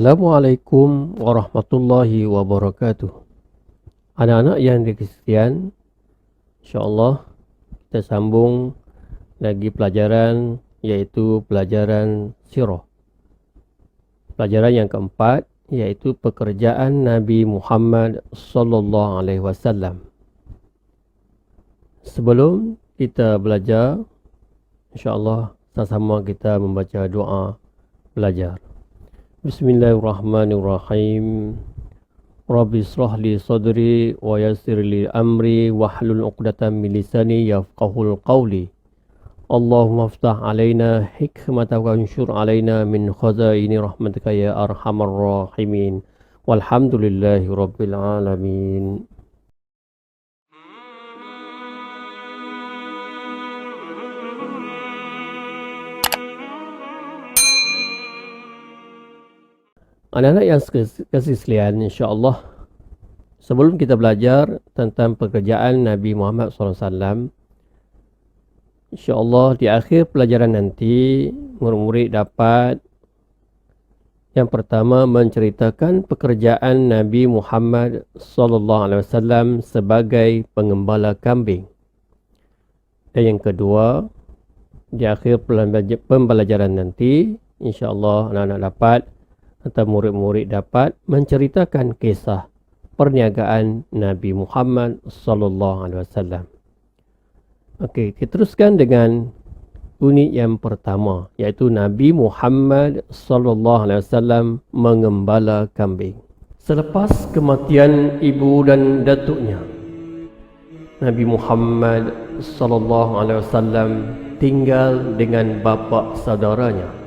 Assalamualaikum warahmatullahi wabarakatuh. Anak-anak yang dikasihi, insyaAllah kita sambung lagi pelajaran, iaitu pelajaran sirah. Pelajaran yang keempat, iaitu pekerjaan Nabi Muhammad sallallahu alaihi wasallam. Sebelum kita belajar, insyaAllah sama-sama kita membaca doa belajar. Bismillahirrahmanirrahim. Rabbi israh li sadri wa yassir li amri wahlul 'uqdatam min lisani yafqahul qawli. Allahumma iftah alaina hikmata wa anshur alaina min khazaini rahmatika ya arhamar rahimin. Walhamdulillahi rabbil alamin. Anak-anak yang kasih sekalian, insyaAllah sebelum kita belajar tentang pekerjaan Nabi Muhammad SAW, insyaAllah di akhir pelajaran nanti murid-murid dapat yang pertama menceritakan pekerjaan Nabi Muhammad SAW sebagai pengembala kambing, dan yang kedua di akhir pembelajaran nanti insyaAllah anak-anak dapat atau murid-murid dapat menceritakan kisah perniagaan Nabi Muhammad sallallahu alaihi wasallam. Okey, kita teruskan dengan unit yang pertama, iaitu Nabi Muhammad sallallahu alaihi wasallam mengembala kambing. Selepas kematian ibu dan datuknya, Nabi Muhammad sallallahu alaihi wasallam tinggal dengan bapa saudaranya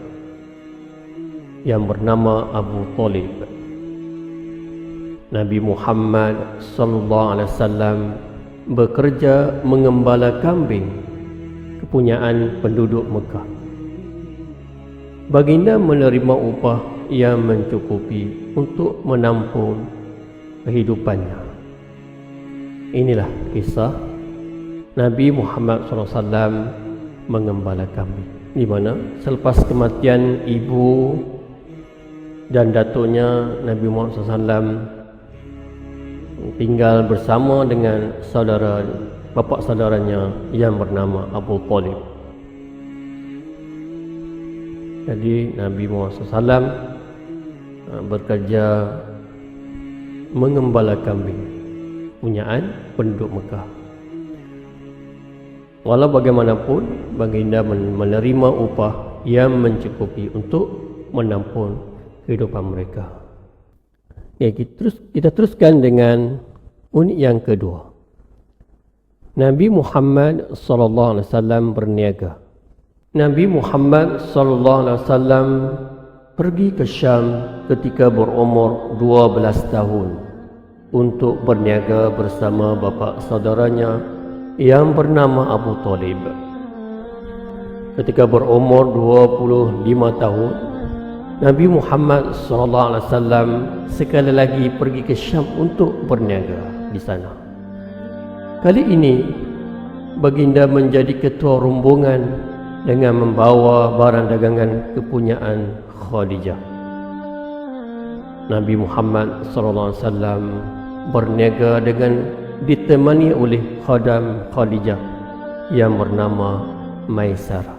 yang bernama Abu Talib. Nabi Muhammad sallallahu alaihi wasallam bekerja mengembala kambing kepunyaan penduduk Mekah. Baginda menerima upah yang mencukupi untuk menampung kehidupannya. Inilah kisah Nabi Muhammad sallallahu alaihi wasallam mengembala kambing, di mana selepas kematian ibu dan datuknya, Nabi Muhammad SAW tinggal bersama dengan bapa saudaranya yang bernama Abu Talib. Jadi Nabi Muhammad SAW bekerja mengembala kambing punyaan penduduk Mekah. Walau bagaimanapun, baginda menerima upah yang mencukupi untuk menampung kehidupan mereka. Kita teruskan dengan unit yang kedua. Nabi Muhammad sallallahu alaihi wasallam berniaga. Nabi Muhammad sallallahu alaihi wasallam pergi ke Syam ketika berumur 12 tahun untuk berniaga bersama bapa saudaranya yang bernama Abu Talib. Ketika berumur 25 tahun, Nabi Muhammad SAW sekali lagi pergi ke Syam untuk berniaga di sana. Kali ini baginda menjadi ketua rombongan dengan membawa barang dagangan kepunyaan Khadijah. Nabi Muhammad SAW berniaga dengan ditemani oleh khadam Khadijah yang bernama Maisarah.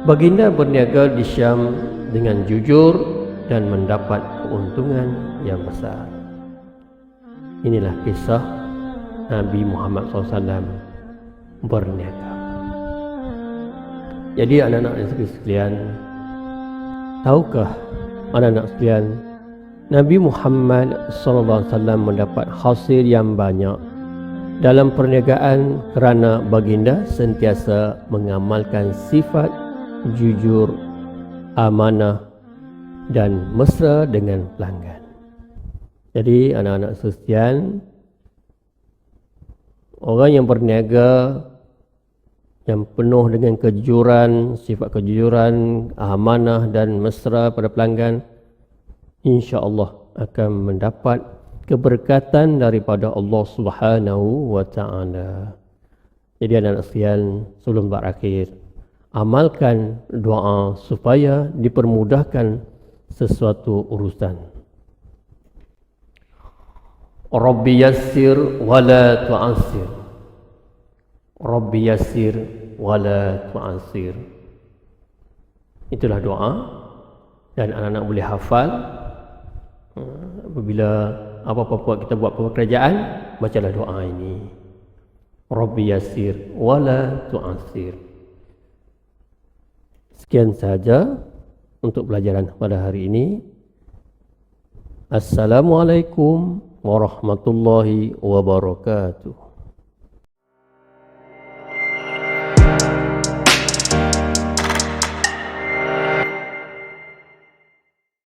Baginda berniaga di Syam dengan jujur dan mendapat keuntungan yang besar. Inilah kisah Nabi Muhammad SAW berniaga. Jadi anak-anak sekalian, tahukah anak-anak sekalian, Nabi Muhammad SAW mendapat hasil yang banyak dalam perniagaan kerana baginda sentiasa mengamalkan sifat jujur, amanah dan mesra dengan pelanggan. Jadi anak-anak sekalian, orang yang berniaga yang penuh dengan kejujuran, sifat kejujuran, amanah dan mesra pada pelanggan, insya-Allah akan mendapat keberkatan daripada Allah Subhanahu wa taala. Jadi anak-anak sekalian, sebelum berakhir, amalkan doa supaya dipermudahkan sesuatu urusan. Rabbi yassir wa la tu'assir. Rabbi yassir wa la tu'assir. Itulah doa, dan anak-anak boleh hafal. Apabila apa-apa kita buat pekerjaan, bacalah doa ini. Rabbi yassir wa la tu'assir. Sekian sahaja untuk pelajaran pada hari ini. Assalamualaikum warahmatullahi wabarakatuh.